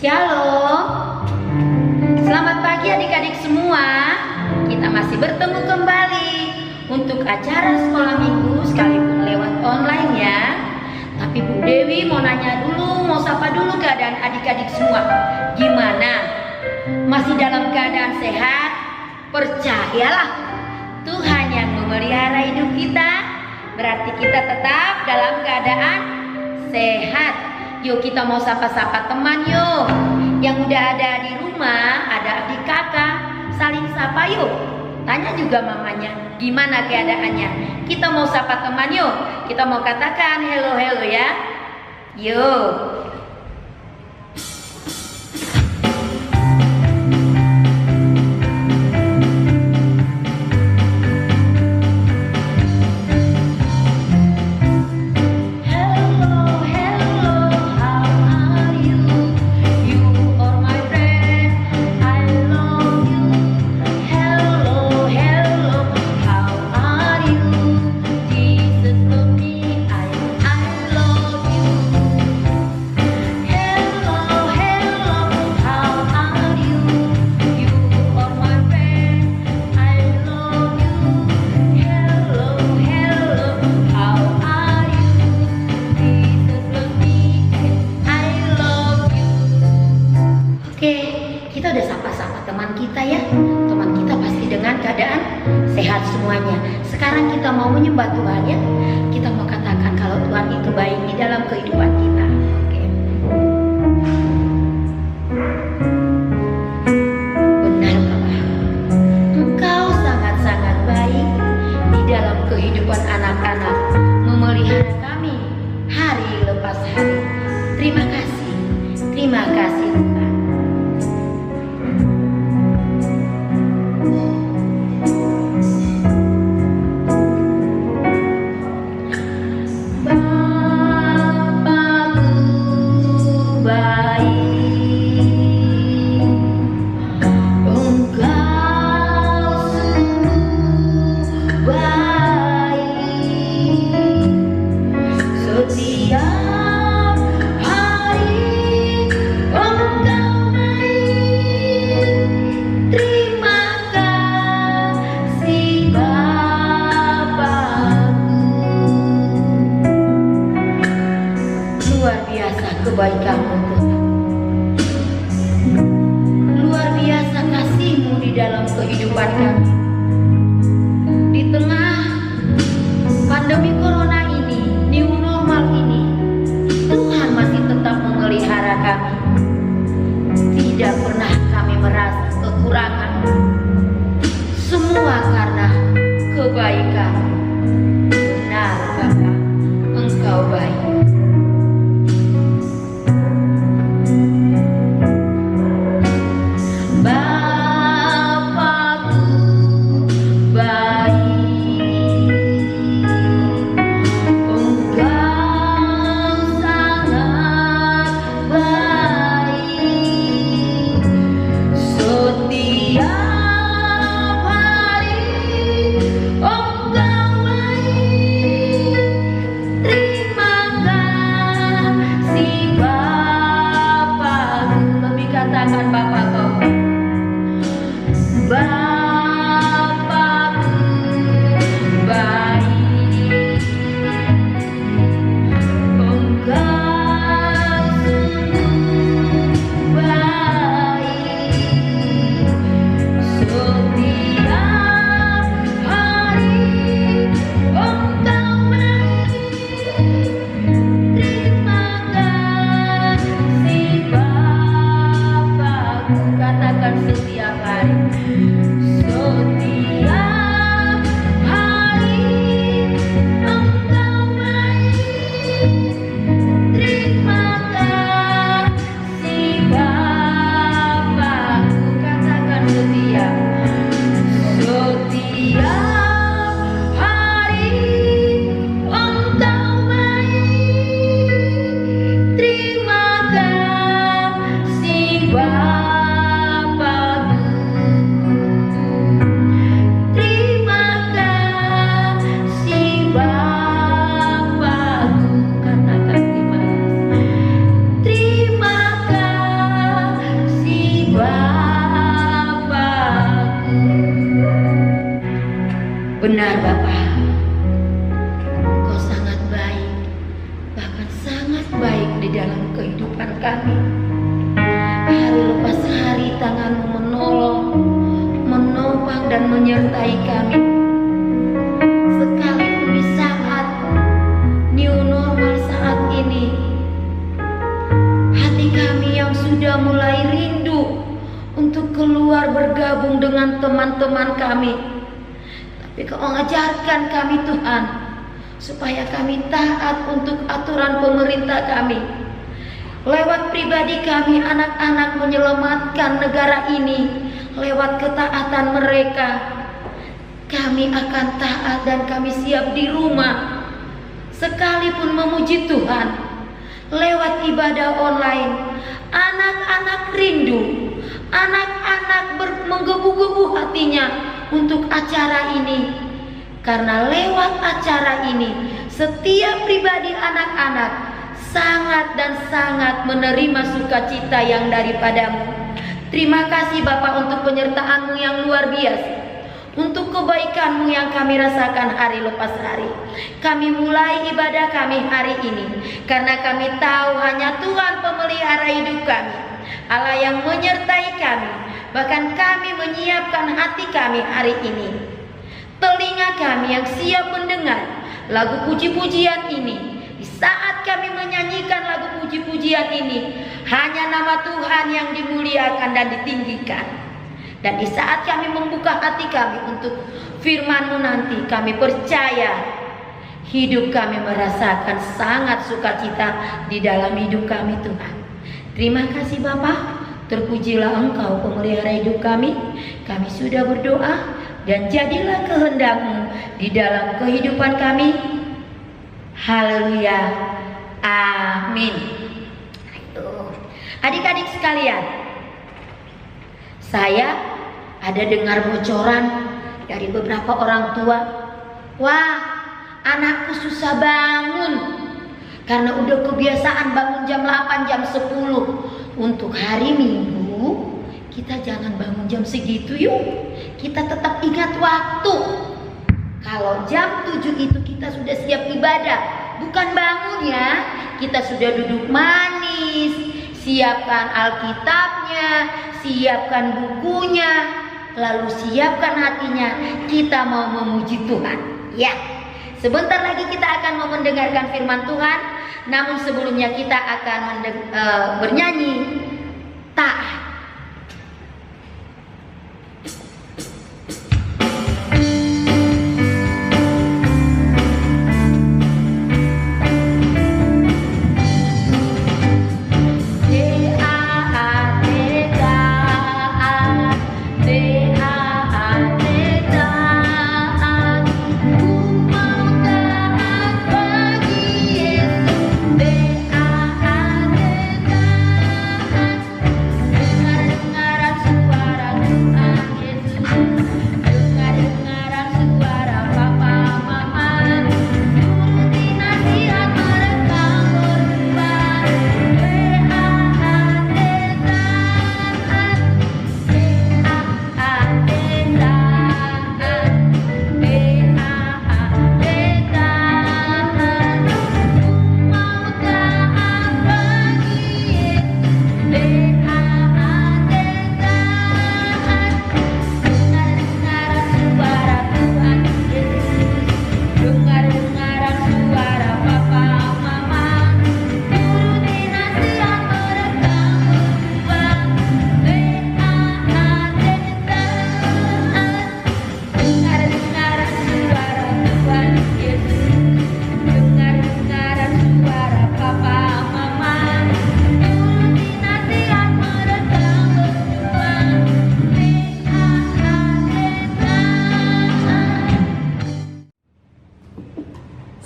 Shalom. Selamat pagi adik-adik semua. Kita masih bertemu kembali untuk acara sekolah minggu sekalipun lewat online ya. Tapi Bu Dewi mau nanya dulu, mau sapa dulu keadaan adik-adik semua. Gimana? Masih dalam keadaan sehat? Percayalah, Tuhan yang memelihara hidup kita. Berarti kita tetap dalam keadaan sehat. Yuk kita mau sapa-sapa teman yuk. Yang udah ada di rumah, ada adik kakak, saling sapa yuk. Tanya juga mamanya, gimana keadaannya. Kita mau sapa teman yuk. Kita mau katakan hello ya. Yuk. Semuanya. Sekarang kita mau menyembah Tuhan ya. Kita mau katakan kalau Tuhan itu baik di dalam kehidupan kita. Oke. Benar Bapak. Engkau sangat-sangat baik di dalam kehidupan anak-anak, memelihara kami hari lepas hari. Terima kasih. Terima kasih Tuhan. Kebaikan-Mu Tuhan, luar biasa kasih-Mu di dalam kehidupan kami. Di tengah pandemi corona ini, new normal ini, Tuhan masih tetap memelihara kami. Tidak pernah kami merasa kekurangan. Semua karena kebaikan. Benar Bapa, Engkau baik. teman-teman kami. Tapi Kau ajarkan kami Tuhan, supaya kami taat untuk aturan pemerintah kami. Lewat pribadi kami, anak-anak menyelamatkan negara ini. Lewat ketaatan mereka, kami akan taat dan kami siap di rumah sekalipun memuji Tuhan. Lewat ibadah online, anak-anak rindu, anak-anak menggebu-gebu hatinya untuk acara ini. Karena lewat acara ini, setiap pribadi anak-anak sangat dan sangat menerima sukacita yang daripadamu. Terima kasih Bapa untuk penyertaan-Mu yang luar biasa, untuk kebaikan-Mu yang kami rasakan hari lepas hari. Kami mulai ibadah kami hari ini karena kami tahu hanya Tuhan pemelihara hidup kami, Allah yang menyertai kami. Bahkan kami menyiapkan hati kami hari ini, telinga kami yang siap mendengar lagu puji-pujian ini. Di saat kami menyanyikan lagu puji-pujian ini, hanya nama Tuhan yang dimuliakan dan ditinggikan. Dan di saat kami membuka hati kami untuk firman-Mu nanti, kami percaya hidup kami merasakan sangat sukacita di dalam hidup kami Tuhan. Terima kasih Bapa, terpujilah Engkau pemelihara hidup kami. Kami sudah berdoa dan jadilah kehendak-Mu di dalam kehidupan kami. Haleluya, amin. Adik-adik sekalian, saya ada dengar bocoran dari beberapa orang tua. Wah, anakku susah bangun karena udah kebiasaan bangun jam 8, jam 10. Untuk hari Minggu, kita jangan bangun jam segitu yuk. Kita tetap ingat waktu. Kalau jam 7 itu kita sudah siap ibadah, bukan bangun ya. Kita sudah duduk manis, siapkan Alkitabnya, siapkan bukunya, lalu siapkan hatinya. Kita mau memuji Tuhan. Ya, sebentar lagi kita akan mau mendengarkan firman Tuhan. Namun sebelumnya kita akan bernyanyi taat.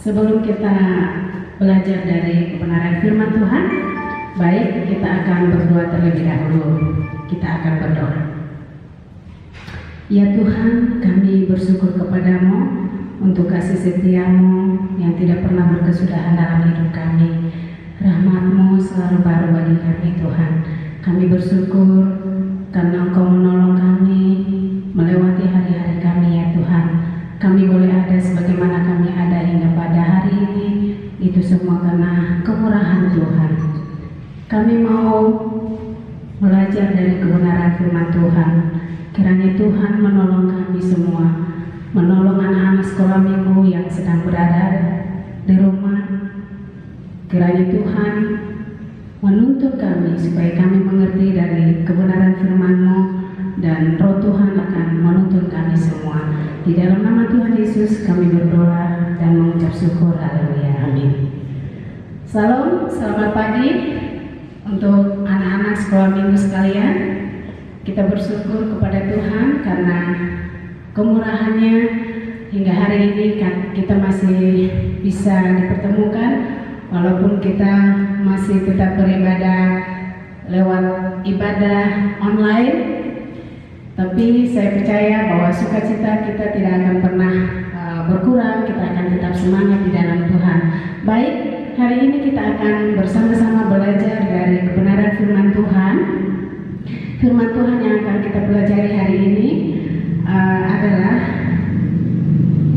Sebelum kita belajar dari kebenaran firman Tuhan, baik kita akan berdoa terlebih dahulu. Kita akan berdoa. Ya Tuhan, kami bersyukur kepadamu untuk kasih setia-Mu yang tidak pernah berkesudahan dalam hidup kami. Rahmat-Mu selalu baru bagi kami Tuhan. Kami bersyukur karena Engkau menolong kami melewati hari-hari kami ya Tuhan. Kami boleh ada sebagaimana kami ada hingga pada hari ini. Itu semua karena kemurahan Tuhan. Kami mau belajar dari kebenaran firman Tuhan. Kiranya Tuhan menolong kami semua, menolong anak-anak sekolah minggu yang sedang berada di rumah. Kiranya Tuhan menuntun kami supaya kami mengerti dari kebenaran firman-Mu, dan Roh Tuhan akan menuntun kami semua. Di dalam nama Tuhan Yesus kami berdoa dan mengucap syukur. Haleluya. Amin. Salam, selamat pagi untuk anak-anak sekolah minggu sekalian. Kita bersyukur kepada Tuhan karena kemurahannya hingga hari ini kita masih bisa dipertemukan, walaupun kita masih tetap beribadah lewat ibadah online, tapi saya percaya bahwa sukacita kita tidak akan pernah berkurang. Kita akan tetap semangat di dalam Tuhan. Baik, hari ini kita akan bersama-sama belajar dari kebenaran firman Tuhan. Firman Tuhan yang akan kita pelajari hari ini adalah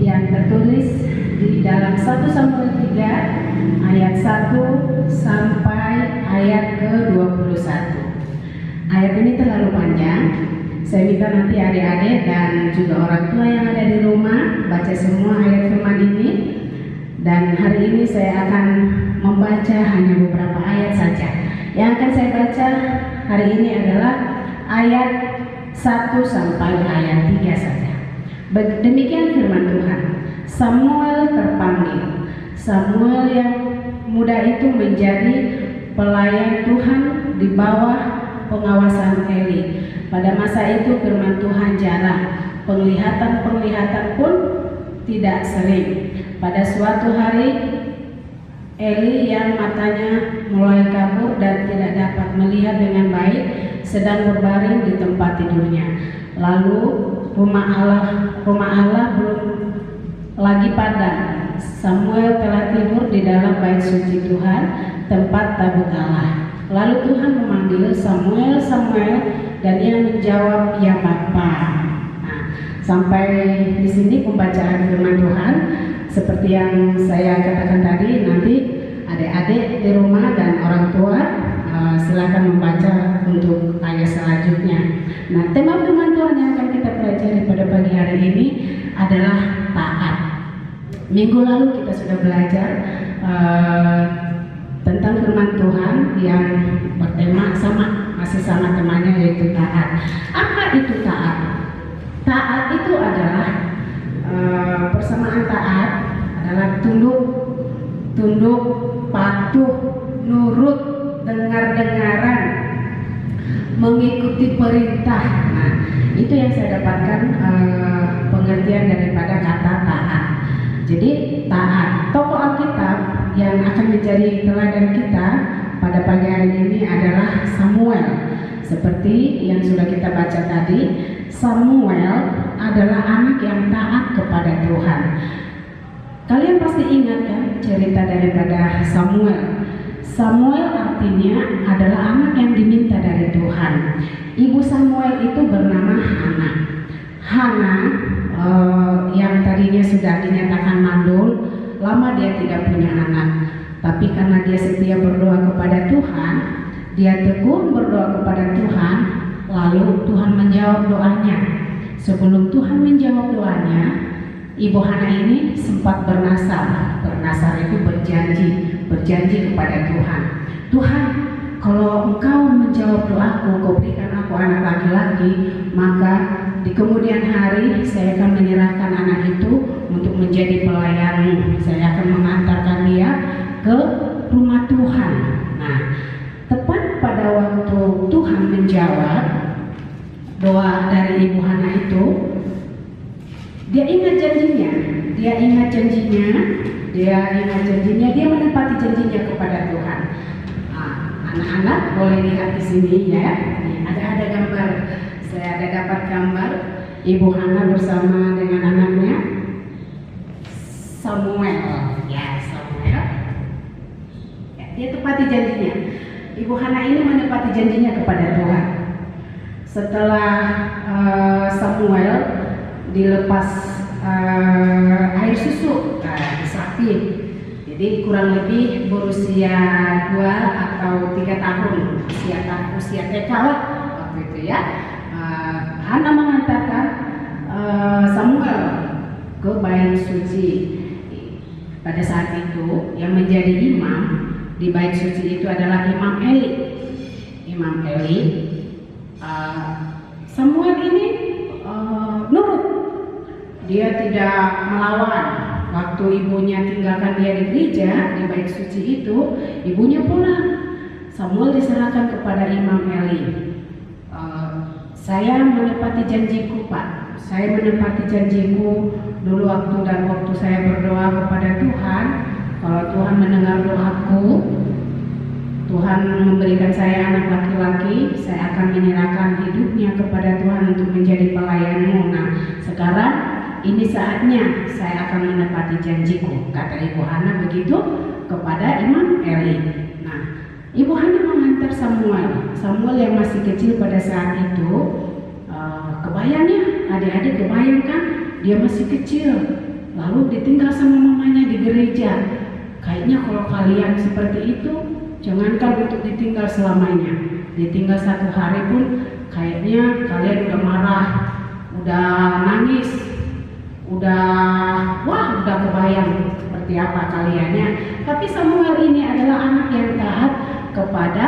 yang tertulis di dalam 1 Samuel 3 ayat 1 sampai ayat ke-21. Ayat ini terlalu panjang. Saya minta nanti adik-adik dan juga orang tua yang ada di rumah baca semua ayat firman ini. Dan hari ini saya akan membaca hanya beberapa ayat saja. Yang akan saya baca hari ini adalah ayat 1 sampai ayat 3 saja. Demikian firman Tuhan. Samuel terpanggil. Samuel yang muda itu menjadi pelayan Tuhan di bawah pengawasan Eli. Pada masa itu firman Tuhan jarang, penglihatan pun tidak sering. Pada suatu hari Eli yang matanya mulai kabur dan tidak dapat melihat dengan baik sedang berbaring di tempat tidurnya. Lalu rumah Allah belum lagi padam. Samuel telah tidur di dalam bait suci Tuhan, tempat tabut Allah. Lalu Tuhan memanggil Samuel, Samuel, dan ia menjawab, "Ya Bapa." Nah, sampai di sini pembacaan firman Tuhan. Seperti yang saya katakan tadi, nanti adik-adik di rumah dan orang tua silakan membaca untuk ayat selanjutnya. Nah, tema firman Tuhan yang akan kita pelajari pada pagi hari ini adalah taat. Minggu lalu kita sudah belajar tentang firman Tuhan yang bertema masih sama temanya, yaitu taat. Apa itu taat? Taat itu adalah persamaan taat adalah tunduk, patuh, nurut, dengar-dengaran, mengikuti perintah. Nah, itu yang saya dapatkan pengertian daripada kata taat. Jadi taat. Tokoh Alkitab yang akan menjadi teladan kita pada pagi hari ini adalah Samuel. Seperti yang sudah kita baca tadi, Samuel adalah anak yang taat kepada Tuhan. Kalian pasti ingat kan cerita daripada Samuel. Samuel artinya adalah anak yang diminta dari Tuhan. Ibu Samuel itu bernama Hana. Hana yang tadinya sudah dinyatakan mandul, lama dia tidak punya anak. Tapi karena dia setia berdoa kepada Tuhan, dia tekun berdoa kepada Tuhan, lalu Tuhan menjawab doanya. Sebelum Tuhan menjawab doanya, Ibu Hana ini sempat bernasar. Bernasar itu berjanji kepada Tuhan. Tuhan, kalau Engkau menjawab doaku, Kau berikan aku anak laki-laki, maka di kemudian hari saya akan menyerahkan anak itu untuk menjadi pelayan-Mu. Saya akan mengantarkan dia ke rumah Tuhan. Nah, tepat pada waktu Tuhan menjawab doa dari Ibu Hana itu, dia ingat janjinya, dia menepati janjinya kepada Tuhan. Nah, anak-anak boleh lihat di sini ya. Nih, ada gambar. Saya ada dapat gambar Ibu Hana bersama dengan anaknya Samuel. Ya, Samuel. Ya, dia tepati janjinya. Ibu Hana ini menepati janjinya kepada Tuhan. Setelah Samuel dilepas air susu di sapi, jadi kurang lebih berusia 2 atau 3 tahun, usia TK lah waktu itu ya. Hana mengantarkan Samuel ke bait suci. Pada saat itu yang menjadi imam di bait suci itu adalah Imam Eli. Samuel ini nurut. Dia tidak melawan. Waktu ibunya tinggalkan dia di gereja, di bait suci itu, ibunya pulang. Samuel diserahkan kepada Imam Eli. Saya menepati janjiku, Pak. Saya menepati janjiku dulu waktu saya berdoa kepada Tuhan. Kalau Tuhan mendengar doaku, Tuhan memberikan saya anak laki-laki, saya akan menyerahkan hidupnya kepada Tuhan untuk menjadi pelayan-Mu. Nah, sekarang ini saatnya saya akan menepati janjiku, kata Ibu Hana begitu kepada Imam Eli. Nah, Ibu Hana mengantar Samuel yang masih kecil pada saat itu. Kebayangnya, adik-adik kebayangkan dia masih kecil, lalu ditinggal sama mamanya di gereja. Kayaknya kalau kalian seperti itu, jangankan untuk ditinggal selamanya, ditinggal 1 hari pun kayaknya kalian udah marah, udah nangis, udah kebayang seperti apa kaliannya. Tapi Samuel ini adalah anak yang taat kepada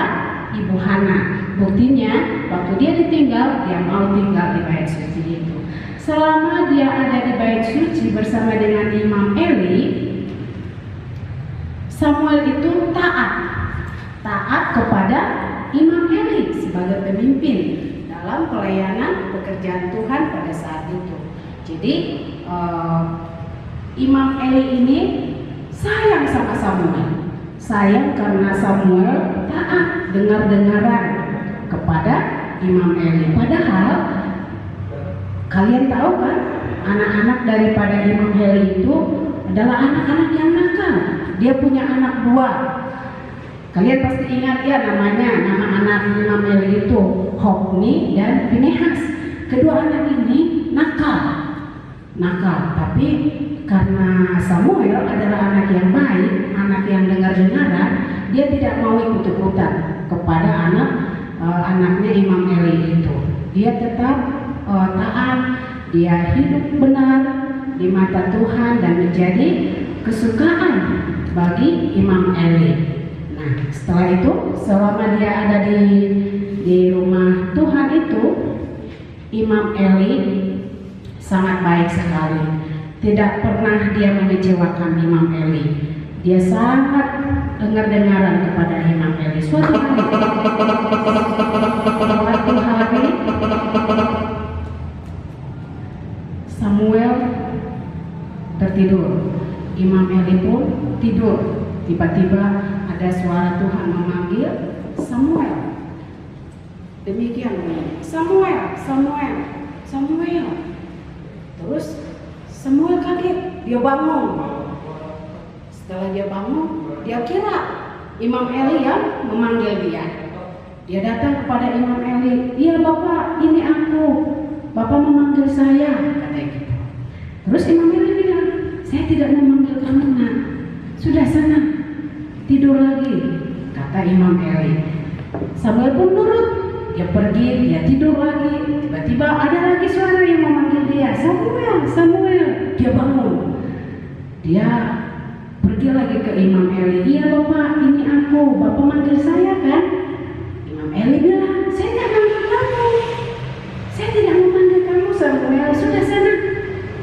Ibu Hana. Buktinya waktu dia ditinggal, dia mau tinggal di bait suci itu. Selama dia ada di bait suci bersama dengan Imam Eli, Samuel itu taat kepada Imam Eli sebagai pemimpin dalam pelayanan pekerjaan Tuhan pada saat itu. Jadi Imam Eli ini sayang sama Samuel. Sayang karena Samuel taat dengar-dengaran kepada Imam Eli. Padahal kalian tahu kan, anak-anak daripada Imam Eli itu adalah anak-anak yang nakal. Dia punya anak 2. Kalian pasti ingat ya nama anak Imam Eli itu Hofni dan Pinehas. Kedua anak ini nakal. Tapi karena Samuel adalah anak yang baik, anak yang dengar-dengaran, dia tidak mau ikut-ikutan kepada anaknya Imam Eli itu. Dia tetap taat, dia hidup benar di mata Tuhan dan menjadi kesukaan bagi Imam Eli. Nah, setelah itu, selama dia ada di rumah Tuhan itu, Imam Eli sangat baik sekali. Tidak pernah dia mengecewakan Imam Eli. Dia sangat dengar-dengaran kepada Imam Eli. Suatu hari Samuel tertidur. Imam Eli pun tidur. Tiba-tiba ada suara Tuhan memanggil Samuel. Demikian, Samuel. Terus Samuel kaget, dia bangun. Setelah dia bangun, dia kira Imam Eli yang memanggil dia. Dia datang kepada Imam Eli, "Iya Bapak, ini aku. Bapak memanggil saya," katanya gitu. Terus Imam Eli bilang, "Saya tidak memanggil kamu, Nak. Sudah sana, tidur lagi," kata Imam Eli. Samuel pun nurut. Dia pergi, dia tidur lagi. Tiba-tiba ada lagi suara yang memanggil dia, Samuel. Dia bangun. Dia pergi lagi ke Imam Eli. "Iya Bapak, ini aku. Bapak manggil saya kan?" Imam Eli bilang, "Saya tidak manggil kamu. Saya tidak memanggil kamu, Samuel. Sudah sana,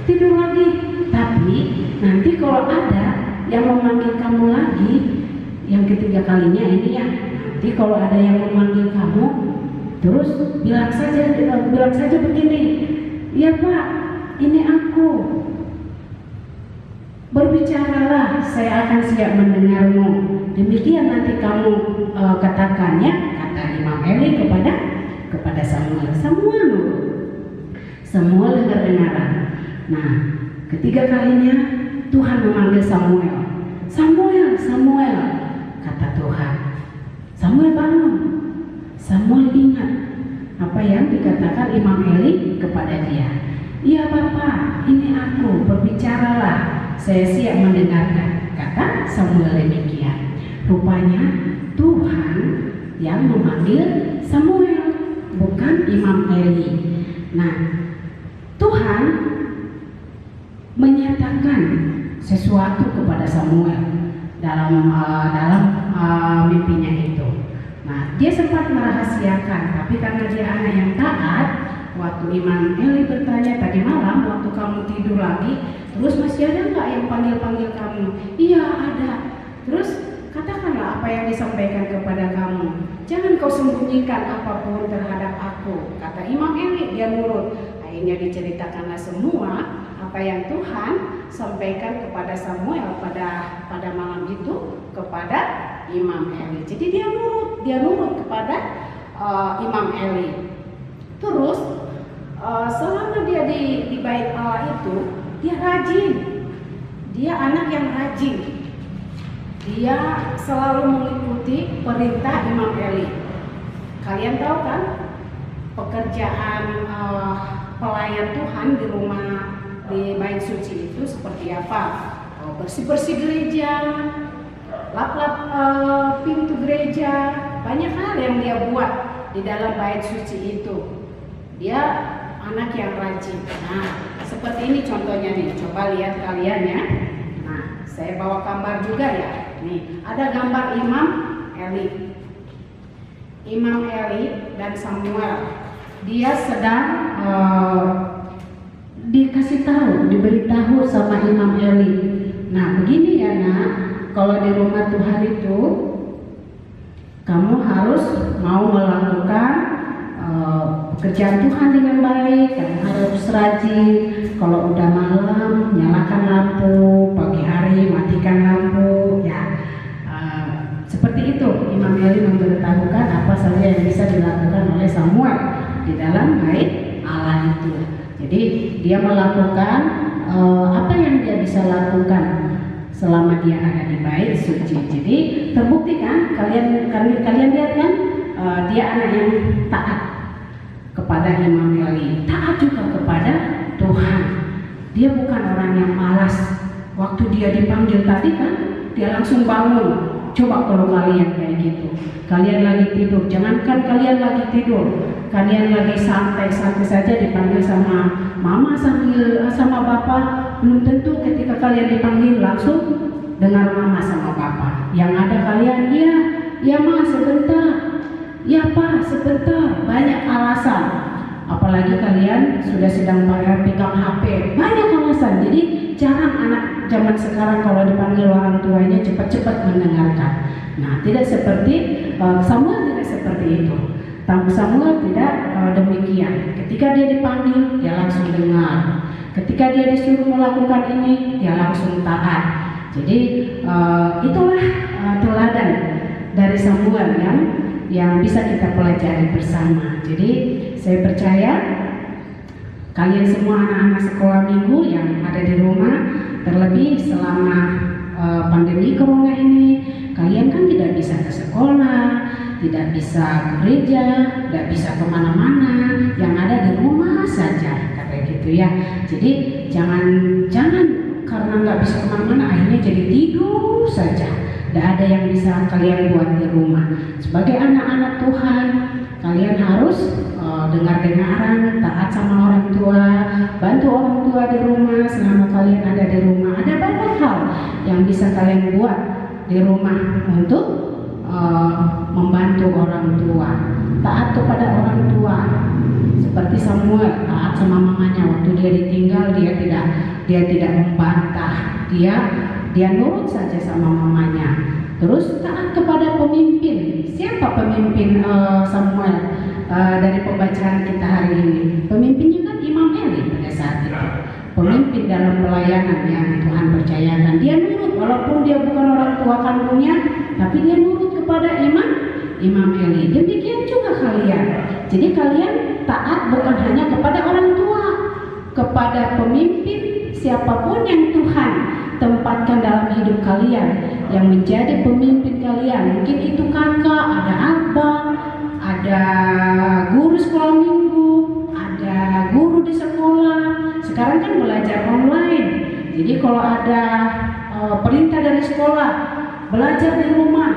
tidur lagi. Tapi nanti kalau ada yang memanggil kamu lagi, yang ketiga kalinya ini ya, nanti kalau ada yang memanggil kamu, terus bilang saja begini, 'Iya Pak, ini aku. Berbicaralah, saya akan siap mendengarmu. Demikian nanti kamu katakannya,' kata Imam Eli kepada Samuel. Samuel dengar-dengaran. Nah, ketiga kalinya Tuhan memanggil Samuel. Samuel, kata Tuhan. Samuel bangun. Samuel ingat apa yang dikatakan Imam Eli kepada dia. 'Iya Bapak, ini aku, berbicaralah, saya siap mendengarkan,' kata Samuel demikian. Rupanya Tuhan yang memanggil Samuel, bukan Imam Eli. Nah, Tuhan menyatakan sesuatu kepada Samuel dalam mimpinya itu. Nah, dia sempat merahasiakan, tapi karena dia anak yang taat, waktu Imam Eli bertanya tadi malam waktu kamu tidur lagi, terus masih ada nggak yang panggil-panggil kamu? Iya ada. Terus katakanlah apa yang disampaikan kepada kamu. Jangan kau sembunyikan apapun terhadap aku. Kata Imam Eli, dia nurut. Akhirnya diceritakanlah semua apa yang Tuhan sampaikan kepada Samuel pada malam itu kepada Imam Eli. Jadi dia nurut kepada Imam Eli. Terus selama dia di bait Allah itu, dia rajin. Dia anak yang rajin. Dia selalu mengikuti perintah Imam Eli. Kalian tahu kan pekerjaan pelayan Tuhan di rumah di bait suci itu seperti apa? Bersih-bersih gereja, lap-lap pintu gereja, banyak hal yang dia buat di dalam bait suci itu. Dia anak yang rajin. Nah, seperti ini contohnya nih. Coba lihat kalian ya. Nah, saya bawa gambar juga ya. Nih, ada gambar Imam Eli. Imam Eli dan Samuel. Dia sedang dikasih tahu, diberitahu sama Imam Eli. Nah, begini ya nak, kalau di rumah Tuhan itu kamu harus mau melakukan pekerjaan Tuhan dengan baik. Kamu harus rajin. Kalau udah malam nyalakan lampu, pagi hari matikan lampu ya. Seperti itu Imam Eli memberitahukan apa saja yang bisa dilakukan oleh Samuel di dalam bait Allah itu. Jadi dia melakukan apa yang dia bisa lakukan selama dia ada di bait suci. Jadi terbukti kan, kalian lihat kan, dia anak yang taat kepada Imam Eli, taat juga kepada Tuhan. Dia bukan orang yang malas. Waktu dia dipanggil tadi kan, dia langsung bangun. Coba kalau kalian kayak gitu, kalian lagi tidur, jangankan kalian lagi tidur, kalian lagi santai-santai saja dipanggil sama mama sama bapak, belum tentu ketika kalian dipanggil langsung dengar mama sama bapak. Yang ada kalian, ya ma sebentar, ya pak sebentar, banyak alasan. Apalagi kalian sudah sedang pegang HP, banyak alasan. Jadi jarang anak zaman sekarang kalau dipanggil orang tuanya cepat-cepat mendengarkan. Nah, tidak seperti Samuel, tidak seperti itu. Samuel tidak demikian. Ketika dia dipanggil, dia langsung dengar. Ketika dia disuruh melakukan ini, dia langsung taat. Jadi itulah teladan dari Samuel yang bisa kita pelajari bersama. Jadi saya percaya kalian semua anak-anak sekolah minggu yang ada di rumah, terlebih selama pandemi corona ini, kalian kan tidak bisa ke sekolah, tidak bisa ke gereja, tidak bisa kemana-mana, yang ada di rumah saja, kayak gitu ya. Jadi jangan karena nggak bisa kemana-mana akhirnya jadi tidur saja. Tidak ada yang bisa kalian buat di rumah. Sebagai anak-anak Tuhan, kalian harus dengar-dengaran, taat sama orang tua, bantu orang tua di rumah selama kalian ada di rumah. Ada banyak hal yang bisa kalian buat di rumah untuk membantu orang tua. Taat kepada orang tua, seperti Samuel taat sama mamanya waktu dia ditinggal, dia tidak membantah, dia nurut saja sama mamanya. Terus taat kepada pemimpin. Siapa pemimpin Samuel dari pembacaan kita hari ini? Pemimpinnya kan Imam Eli pada saat itu. Pemimpin dalam pelayanan yang Tuhan percayakan. Dia nurut walaupun dia bukan orang tua kandungnya, tapi dia nurut kepada Imam Eli. Demikian juga kalian. Jadi kalian taat bukan hanya kepada orang tua, kepada pemimpin siapapun yang Tuhan tempatkan dalam hidup kalian, yang menjadi pemimpin kalian. Mungkin itu kakak, ada abang, ada guru sekolah minggu, ada guru di sekolah. Sekarang kan belajar online. Jadi kalau ada perintah dari sekolah, belajar di rumah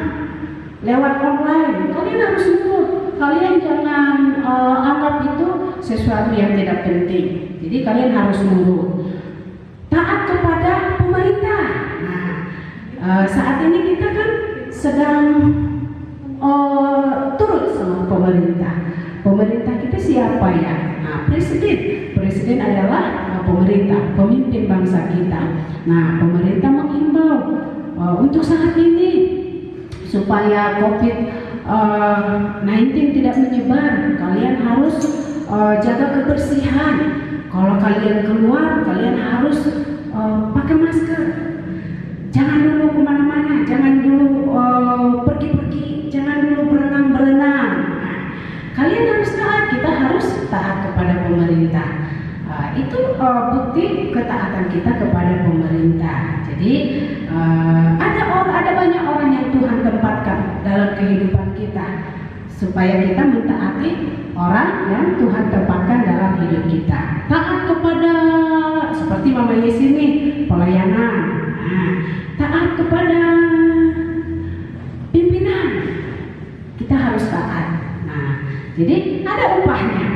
lewat online, kalian harus nurut. Kalian jangan anggap itu sesuatu yang tidak penting. Jadi kalian harus nurut. Taat kepada pemerintah. Nah, saat ini kita kan sedang turut sama pemerintah. Pemerintah kita siapa ya? Nah, presiden adalah pemerintah, pemimpin bangsa kita. Nah, pemerintah menghimbau untuk saat ini supaya COVID-19 tidak menyebar. Kalian harus jaga kebersihan. Kalau kalian keluar, kalian harus pakai masker. Jangan dulu kemana-mana, jangan dulu pergi-pergi, jangan dulu berenang-berenang. Nah, kalian harus taat, kita harus taat kepada pemerintah. Itu bukti ketaatan kita kepada pemerintah. Jadi ada banyak orang yang Tuhan tempatkan dalam kehidupan kita supaya kita mentaati orang yang Tuhan tempatkan dalam hidup kita. Taat kepada seperti Mama Yesi ini pelayanan. Nah, taat kepada pimpinan, kita harus taat. Nah, jadi ada upahnya.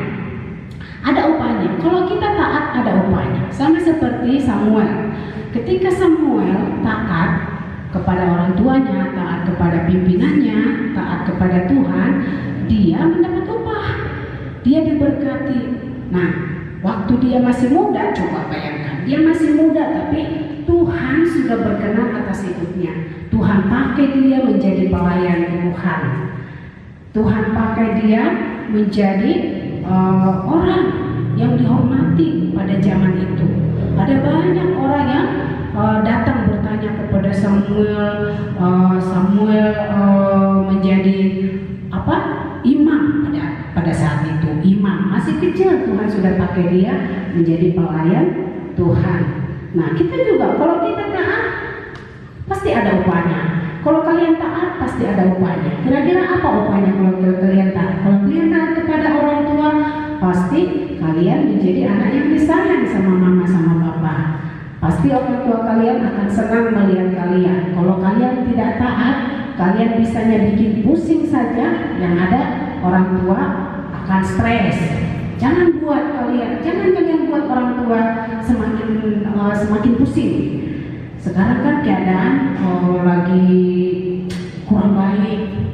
Kalau kita taat ada upahnya. Sama seperti Samuel. Ketika Samuel taat kepada orang tuanya, taat kepada pimpinannya, taat kepada Tuhan, dia mendapat upah. Dia diberkati. Nah, waktu dia masih muda, coba bayangkan, dia masih muda tapi Tuhan sudah berkenan atas hidupnya. Tuhan pakai dia menjadi pelayan Tuhan. Tuhan pakai dia menjadi orang yang dihormati pada zaman itu. Ada banyak orang yang datang bertanya kepada Samuel. Samuel menjadi imam pada saat itu. Imam masih kecil, Tuhan sudah pakai dia menjadi pelayan Tuhan. Nah, kita juga kalau kita taat pasti ada upahnya. Kalau kalian taat pasti ada upahnya. Kira-kira apa upahnya kalau kalian taat? Kalau kalian taat kepada orang tua, pasti kalian menjadi anak yang disayang sama mama sama papa. Pasti orang tua kalian akan senang melihat kalian. Kalau kalian tidak taat, kalian bisanya bikin pusing saja. Yang ada orang tua akan stres. Jangan kalian buat orang tua semakin pusing. Sekarang kan keadaan lagi kurang baik,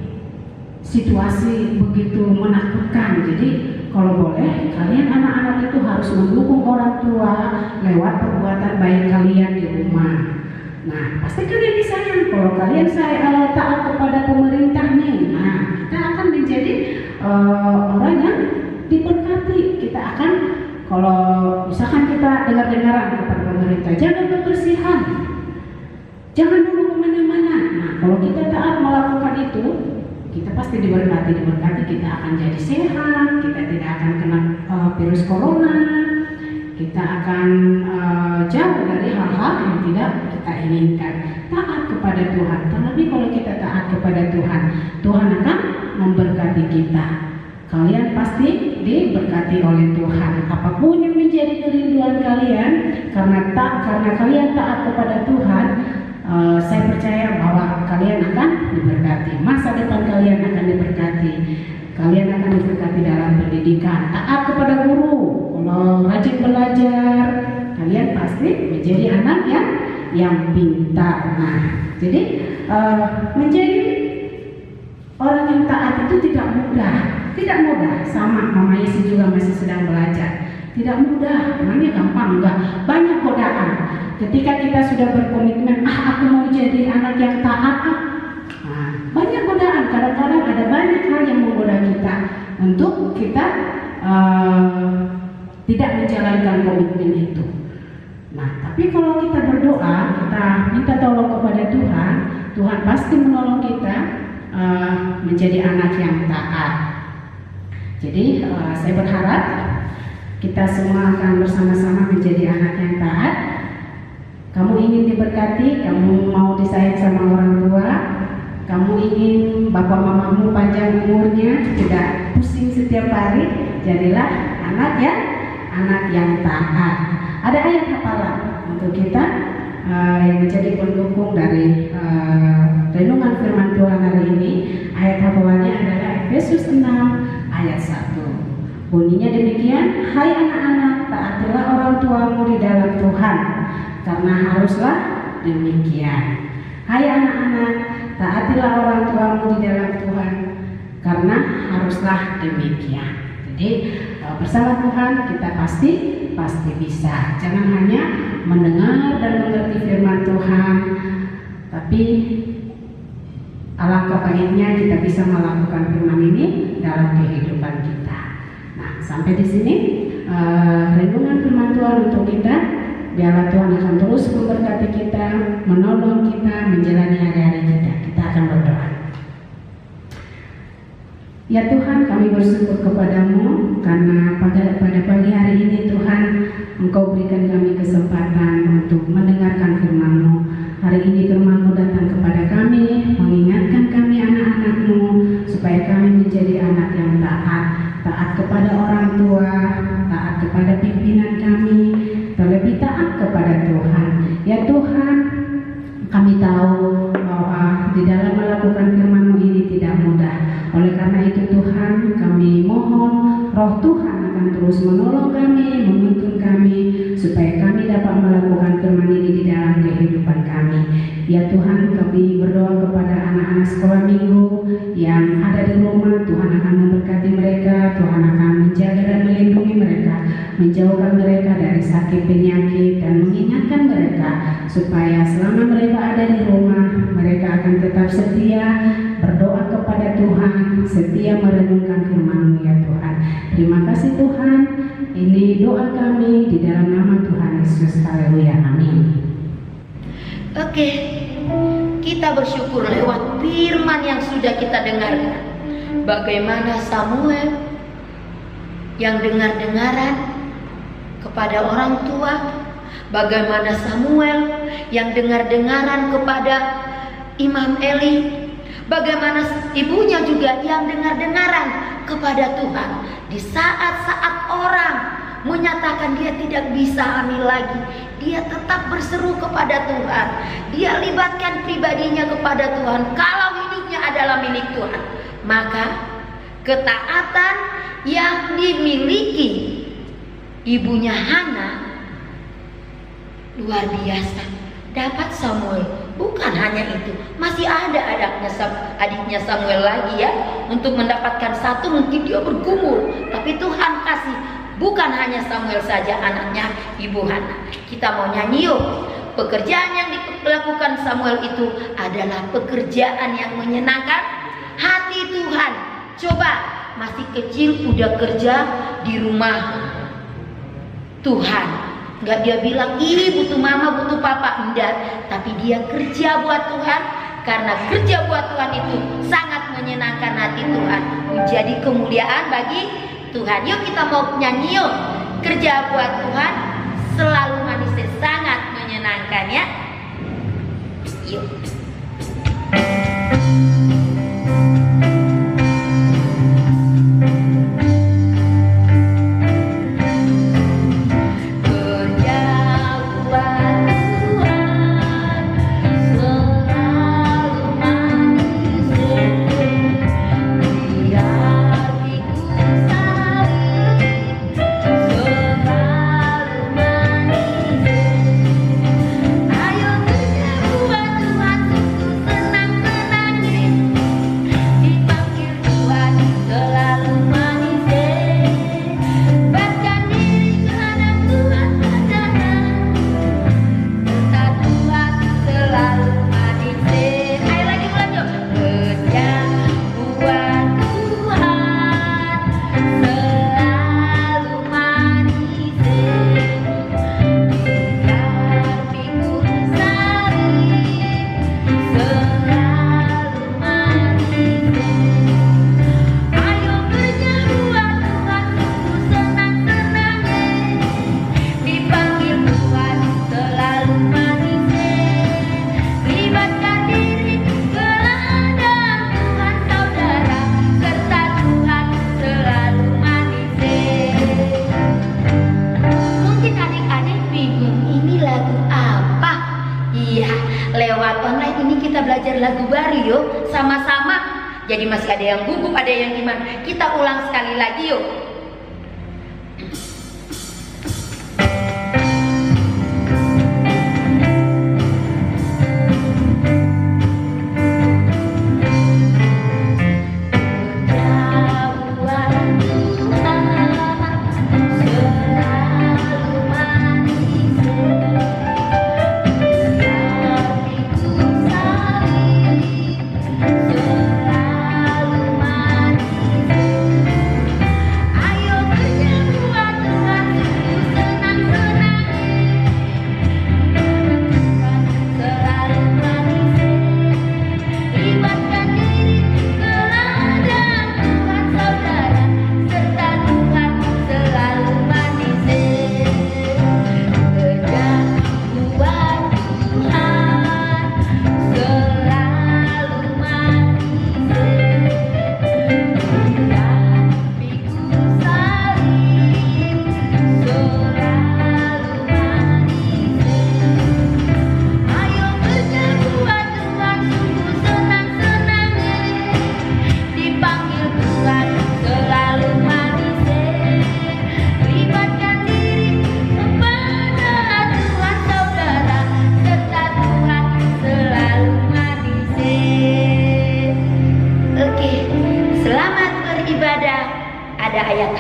situasi begitu menakutkan. Jadi kalau boleh, kalian anak-anak itu harus mendukung orang tua lewat perbuatan baik kalian di rumah. Nah, pasti kalian disayang. Kalau kalian taat kepada pemerintah nih, nah kita akan menjadi orang yang diberkati. Kita akan, kalau misalkan kita dengar-dengaran kepada pemerintah, jaga kebersihan, jangan dulu kemana-mana. Nah, kalau kita taat melakukan itu, kita pasti diberkati. Kita akan jadi sehat, kita tidak akan kena virus corona, kita akan jauh dari hal-hal yang tidak kita inginkan. Taat kepada Tuhan. Terlebih kalau kita taat kepada Tuhan, Tuhan akan memberkati kita. Kalian pasti diberkati oleh Tuhan. Apapun yang menjadi kerinduan kalian, karena kalian taat kepada Tuhan, saya percaya bahwa kalian akan diberkati. Masa depan kalian akan diberkati. Kalian akan diberkati dalam pendidikan. Taat kepada guru. Kalau rajin belajar, kalian pasti menjadi anak yang pintar. Nah, jadi menjadi orang yang taat itu tidak mudah. Sama Mama Yesi juga masih sedang belajar. Tidak mudah, emangnya gampang? Enggak. Banyak godaan. Ketika kita sudah berkomitmen, aku mau jadi anak yang taat, nah, banyak godaan. Kadang-kadang ada banyak hal yang menggoda kita untuk kita tidak menjalankan komitmen itu. Nah, tapi kalau kita berdoa, kita minta tolong kepada Tuhan, Tuhan pasti menolong kita menjadi anak yang taat. Jadi saya berharap kita semua akan bersama-sama menjadi anak yang taat. Kamu ingin diberkati, kamu mau disayang sama orang tua, kamu ingin bapak mamamu panjang umurnya, tidak pusing setiap hari, jadilah anak yang taat. Ada ayat hafalan untuk kita yang menjadi pendukung dari renungan firman Tuhan hari ini. Ayat hafalannya adalah Efesus 6 ayat 1. Bunyinya demikian, hai anak-anak, taatilah orang tuamu di dalam Tuhan, karena haruslah demikian. Hai anak-anak, taatilah orang tuamu di dalam Tuhan, karena haruslah demikian. Jadi Kalau bersama Tuhan kita pasti bisa. Jangan hanya mendengar dan mengerti firman Tuhan, tapi alangkah baiknya kita bisa melakukan firman ini dalam kehidupan kita. Nah, sampai di sini renungan firman Tuhan untuk kita. Biarlah Tuhan akan terus memberkati kita, menolong kita menjalani hari-hari kita. Kita akan berdoa. Ya Tuhan, kami bersyukur kepadamu karena pada pagi hari ini Tuhan, Engkau berikan kami kesempatan untuk mendengarkan firman-Mu. Hari ini firman-Mu datang kepada kami, mengingatkan kami anak-anak-Mu supaya kami menjadi anak yang taat kepada orang tua, taat kepada pimpinan kami, terlebih taat kepada Tuhan. Ya Tuhan, kami tahu bahwa di dalam melakukan firman-Mu ini tidak mudah. Oleh karena itu Tuhan, kami mohon Roh Tuhan akan terus menolong kami, menuntun kami, supaya kami dapat melakukan firman ini di dalam kehidupan kami. Ya Tuhan, kami berdoa kepada anak-anak sekolah minggu yang ada di rumah. Tuhan akan memberkati mereka, Tuhan akan menjaga dan melindungi mereka, menjauhkan mereka dari sakit penyakit, dan mengingatkan mereka supaya selama mereka ada di rumah, mereka akan tetap setia berdoa kepada Tuhan, setia merenungkan firman-Mu ya Tuhan. Terima kasih Tuhan, ini doa kami di dalam nama Tuhan Yesus. Haleluya, amin. Oke, kita bersyukur lewat firman yang sudah kita dengarkan. Bagaimana Samuel yang dengar-dengaran kepada orang tua, bagaimana Samuel yang dengar-dengaran kepada Imam Eli, bagaimana ibunya juga yang dengar-dengaran kepada Tuhan. Di saat-saat orang menyatakan dia tidak bisa hamil lagi, dia tetap berseru kepada Tuhan. Dia libatkan pribadinya kepada Tuhan. Kalau hidupnya adalah milik Tuhan, maka ketaatan yang dimiliki ibunya Hana luar biasa. Dapat Samuel. Bukan hanya itu, masih ada adiknya Samuel lagi ya, untuk mendapatkan satu mungkin dia bergumul, tapi Tuhan kasih. Bukan hanya Samuel saja anaknya ibu Hana. Kita mau nyanyi yuk. Pekerjaan yang dilakukan Samuel itu adalah pekerjaan yang menyenangkan hati Tuhan. Coba masih kecil udah kerja di rumah Tuhan. Enggak dia bilang, ih butuh mama, butuh papa. Enggak, tapi dia kerja buat Tuhan. Karena kerja buat Tuhan itu sangat menyenangkan hati Tuhan, menjadi kemuliaan bagi Tuhan. Yuk kita mau nyanyi yuk. Kerja buat Tuhan selalu manis, sangat menyenangkan ya. Yuk. Belajar lagu baru yuk, sama-sama. Jadi masih ada yang gugup, ada yang gimana. Kita ulang sekali lagi yuk.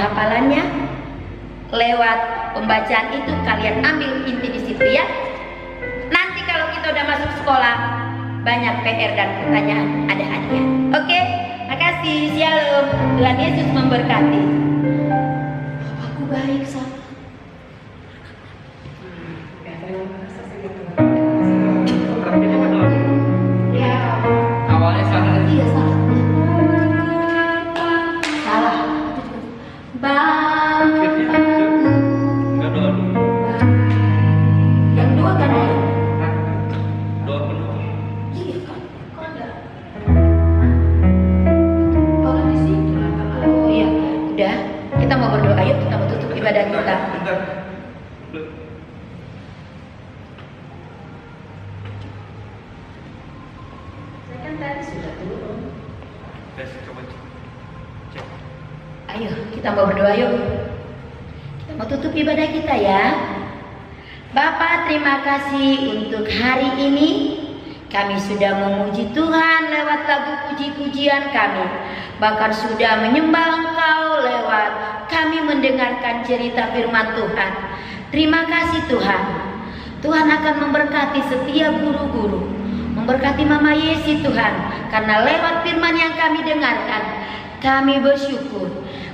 hafalannya. Lewat pembacaan itu kalian ambil inti di situ ya. Nanti kalau kita udah masuk sekolah, banyak PR dan pertanyaan, ada hadiah. Oke, makasih. Shalom. Tuhan Yesus memberkati. Bapakku baik sama. Awalnya salah. Iya salah. Salah. Bapakku. Enggak doa dulu. Yang dua kan ya? Doa penuh. Iya kan? Kok ada? Kalau di situ. Oh iya, udah. Kita mau berdoa, yuk kita mau tutup ibadah kita. Bentar. Saya kan tadi sudah turun. Tes, coba cek. Ayo, kita mau berdoa yuk. Kita mau tutup ibadah kita ya. Bapak, terima kasih untuk hari ini. Kami sudah memuji Tuhan lewat lagu puji-pujian kami. Bahkan sudah menyembah Engkau lewat kami mendengarkan cerita firman Tuhan. Terima kasih Tuhan. Tuhan akan memberkati setiap guru-guru. Memberkati Mama Yesi Tuhan. Karena lewat firman yang kami dengarkan, kami bersyukur.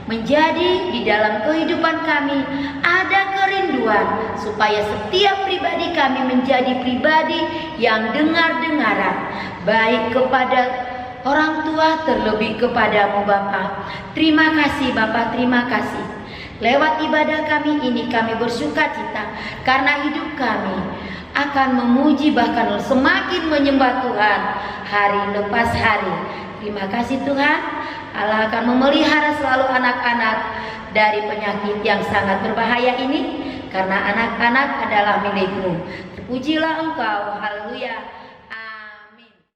Menjadi di dalam kehidupan kami ada kerinduan supaya setiap pribadi kami menjadi pribadi yang dengar-dengaran, baik kepada orang tua terlebih kepadamu Bapa. Terima kasih Bapa, terima kasih. Lewat ibadah kami ini kami bersuka cita karena hidup kami akan memuji bahkan semakin menyembah Tuhan hari lepas hari. Terima kasih Tuhan. Allah akan memelihara selalu anak-anak dari penyakit yang sangat berbahaya ini, karena anak-anak adalah milik-Mu. Terpujilah Engkau, haleluya.